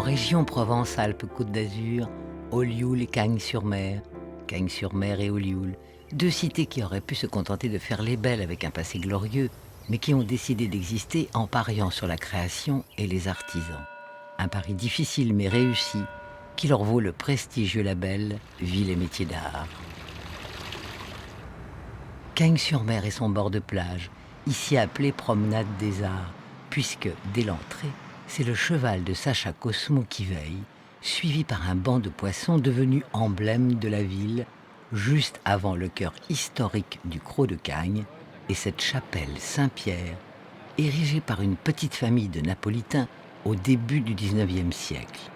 région Provence-Alpes-Côte d'Azur, Olioul et Cagnes-sur-Mer. Cagnes-sur-Mer et Olioul, deux cités qui auraient pu se contenter de faire les belles avec un passé glorieux, mais qui ont décidé d'exister en pariant sur la création et les artisans. Un pari difficile mais réussi, qui leur vaut le prestigieux label Ville et métiers d'art. Cagnes-sur-Mer et son bord de plage, ici appelé Promenade des Arts, puisque, dès l'entrée, c'est le cheval de Sacha Cosmo qui veille, suivi par un banc de poissons devenu emblème de la ville, juste avant le cœur historique du Crau de Cagnes et cette chapelle Saint-Pierre, érigée par une petite famille de Napolitains au début du XIXe siècle.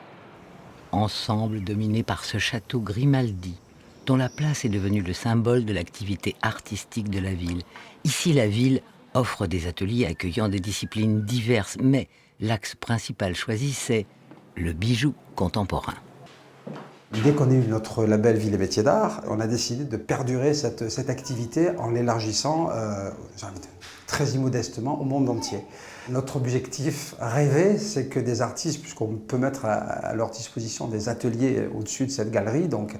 Ensemble dominé par ce château Grimaldi, dont la place est devenue le symbole de l'activité artistique de la ville. Ici, la ville offre des ateliers accueillant des disciplines diverses, mais l'axe principal choisi, c'est le bijou contemporain. Dès qu'on a eu notre label Ville et métiers d'art, on a décidé de perdurer cette activité en l'élargissant, très immodestement, au monde entier. Notre objectif rêvé, c'est que des artistes, puisqu'on peut mettre à leur disposition des ateliers au-dessus de cette galerie, donc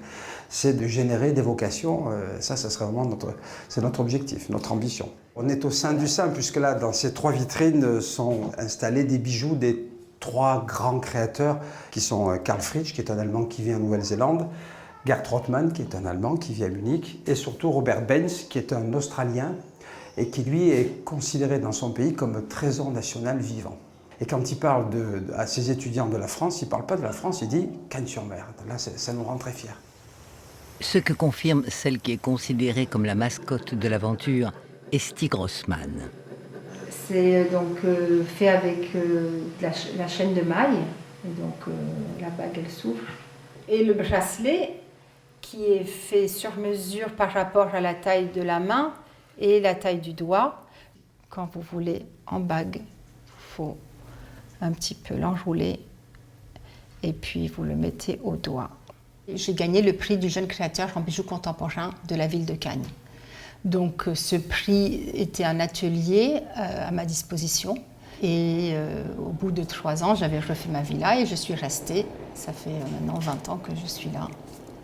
c'est de générer des vocations. Ça serait vraiment notre objectif, notre ambition. On est au sein du sein, puisque là, dans ces trois vitrines, sont installés des bijoux des trois grands créateurs qui sont Karl Fritsch, qui est un Allemand qui vit en Nouvelle-Zélande, Gerd Rothmann, qui est un Allemand qui vit à Munich, et surtout Robert Benz, qui est un Australien et qui, lui, est considéré dans son pays comme trésor national vivant. Et quand il parle à ses étudiants de la France, il ne parle pas de la France, il dit Cagnes-sur-Mer. Là, ça nous rend très fiers. Ce que confirme celle qui est considérée comme la mascotte de l'aventure, Esti Grossman. C'est donc fait avec la chaîne de maille, et donc la bague elle s'ouvre. Et le bracelet qui est fait sur mesure par rapport à la taille de la main et la taille du doigt. Quand vous voulez en bague, il faut un petit peu l'enrouler et puis vous le mettez au doigt. J'ai gagné le prix du jeune créateur en bijoux contemporains de la ville de Cagnes. Donc ce prix était un atelier à ma disposition et au bout de 3 ans, j'avais refait ma villa et je suis restée. Ça fait maintenant 20 ans que je suis là.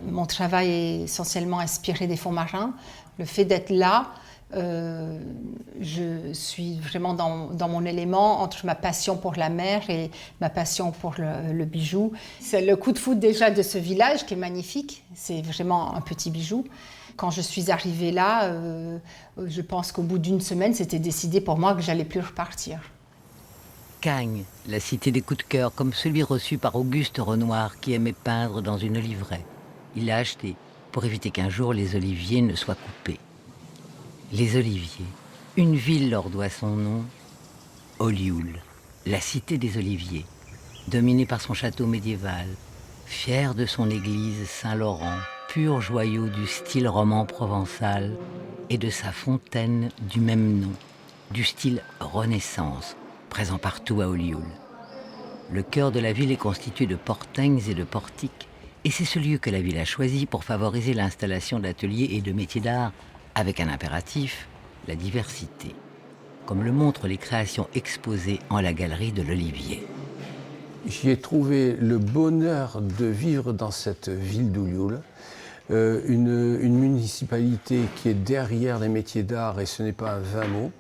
Mon travail est essentiellement inspiré des fonds marins. Le fait d'être là, je suis vraiment dans mon élément entre ma passion pour la mer et ma passion pour le bijou. C'est le coup de foudre déjà de ce village qui est magnifique. C'est vraiment un petit bijou. Quand je suis arrivée là, je pense qu'au bout d'1 semaine, c'était décidé pour moi que j'allais plus repartir. Cagnes, la cité des coups de cœur, comme celui reçu par Auguste Renoir qui aimait peindre dans une oliveraie. Il l'a acheté pour éviter qu'un jour les oliviers ne soient coupés. Les Oliviers, une ville leur doit son nom, Olioul, la cité des Oliviers, dominée par son château médiéval, fière de son église Saint-Laurent, pur joyau du style roman provençal, et de sa fontaine du même nom, du style Renaissance, présent partout à Olioul. Le cœur de la ville est constitué de portingues et de portiques, et c'est ce lieu que la ville a choisi pour favoriser l'installation d'ateliers et de métiers d'art, avec un impératif, la diversité, comme le montrent les créations exposées en la galerie de l'Olivier. J'y ai trouvé le bonheur de vivre dans cette ville d'Olioul, une municipalité qui est derrière les métiers d'art, et ce n'est pas un vain mot,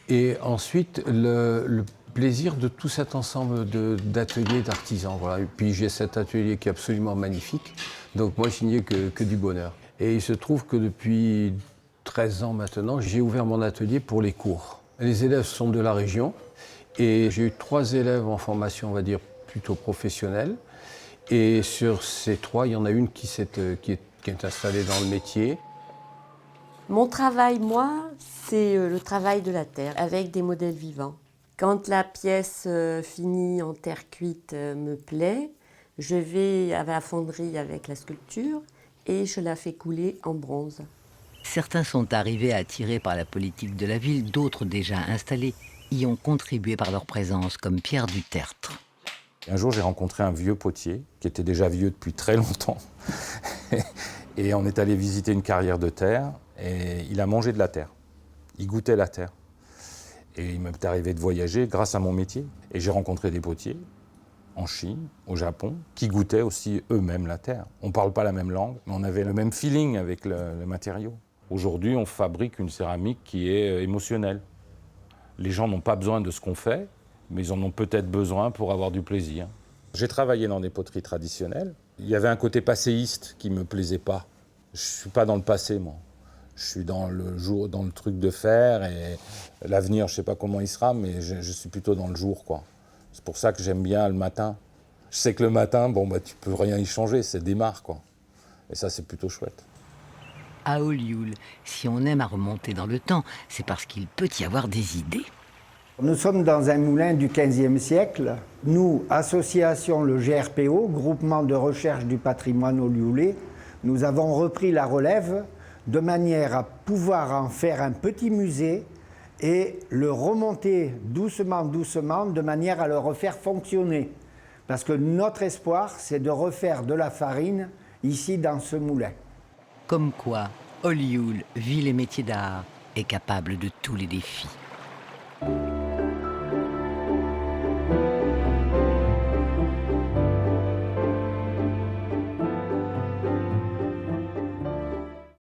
et ensuite le plaisir de tout cet ensemble d'ateliers d'artisans. Voilà. Et puis j'ai cet atelier qui est absolument magnifique, donc moi je n'y ai que du bonheur. Et il se trouve que depuis 13 ans maintenant, j'ai ouvert mon atelier pour les cours. Les élèves sont de la région et j'ai eu 3 élèves en formation, on va dire, plutôt professionnelle. Et sur ces 3, il y en a une qui est installée dans le métier. Mon travail, moi, c'est le travail de la terre, avec des modèles vivants. Quand la pièce finie en terre cuite me plaît, je vais à la fonderie avec la sculpture et je la fais couler en bronze. Certains sont arrivés attirés par la politique de la ville, d'autres déjà installés y ont contribué par leur présence, comme Pierre Dutertre. Un jour, j'ai rencontré un vieux potier, qui était déjà vieux depuis très longtemps. Et on est allé visiter une carrière de terre, et il a mangé de la terre. Il goûtait la terre. Et il m'est arrivé de voyager grâce à mon métier. Et j'ai rencontré des potiers. en Chine, au Japon, qui goûtaient aussi eux-mêmes la terre. On ne parle pas la même langue, mais on avait le même feeling avec le matériau. Aujourd'hui, on fabrique une céramique qui est émotionnelle. Les gens n'ont pas besoin de ce qu'on fait, mais ils en ont peut-être besoin pour avoir du plaisir. J'ai travaillé dans des poteries traditionnelles. Il y avait un côté passéiste qui ne me plaisait pas. Je ne suis pas dans le passé, moi. Je suis dans le truc de faire, et l'avenir, je ne sais pas comment il sera, mais je suis plutôt dans le jour, quoi. C'est pour ça que j'aime bien le matin. Je sais que le matin, bon, bah, tu peux rien y changer, c'est démarre, quoi. Et ça, c'est plutôt chouette. À Olioul, si on aime à remonter dans le temps, c'est parce qu'il peut y avoir des idées. Nous sommes dans un moulin du XVe siècle. Nous, association le GRPO, Groupement de recherche du patrimoine olioulais, nous avons repris la relève de manière à pouvoir en faire un petit musée et le remonter doucement, doucement, de manière à le refaire fonctionner. Parce que notre espoir, c'est de refaire de la farine ici dans ce moulin. Comme quoi, Olioul, ville et métier d'art, est capable de tous les défis.